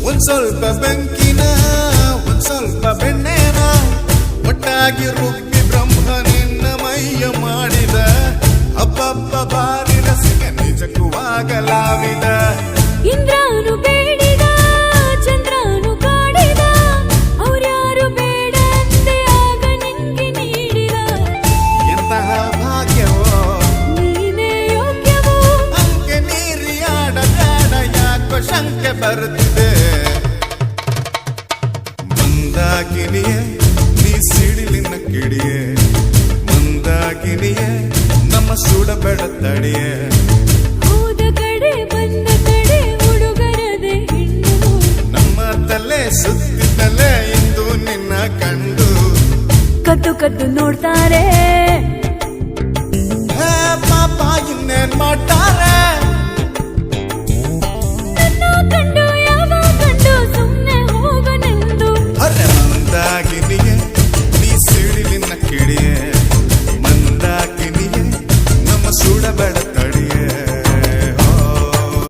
ಒಂದ್ ಸ್ವಲ್ಪ ಬೆಂಕಿನ ಒಂದ್ ಸ್ವಲ್ಪ ಬೆಣ್ಣೆನ ಒಟ್ಟಾಗಿ ರುಬ್ಬಿ ಬ್ರಹ್ಮ ನಿನ್ನ ಮೈಯ ಮಾಡಿದ ಅಬ್ಬಬ್ಬ ಬಾರಿ ರಸಿಕ ನಿಜಕ್ಕೂ ಆಗಲಾವಿದ ಇಂದ್ರಾನು ಬೇಡಿದ ಚಂದ್ರಾನು ಕಾಡಿದ ಅವ್ರ್ಯಾರು ಬೇಡ ಅಂದೆ ಆಗ ನಿನ್ಗೆ ನೀಡಿದ ಎಂತಹ ಭಾಗ್ಯವೋ ನೀನೇ ಯೋಗ್ಯವೋ ಅಂಕೆ ನೀರಿಯಾಡ ಬೇಡ ಯಾಕೋ ಶಂಕೆ ಬರುತ್ತಿದೆ ಮಂದಾಕಿನಿಯೇ ನೀ ಸಿಡಿಲಿನ ಕಿಡಿಯೇ ಮಂದಾಕಿನಿಯೇ ನಮ್ಮ ಸುಡಬೇಡ ತಡಿಯೇ ಹೋದ ಕಡೆ ಬಂದ ಕಡೆ ಹುಡುಗರದೆ ಹೆಣ್ಣು ನಮ್ಮ ತಲೆ ಸುತ್ತಿದ್ದಲೇ ಇಂದು ನಿನ್ನ ಕಂಡು ಕದ್ದು ಕದ್ದು ನೋಡ್ತಾರೆ ಪಾಪ ಇನ್ನೇನ್ ಮಾಡ್ತಾರೆ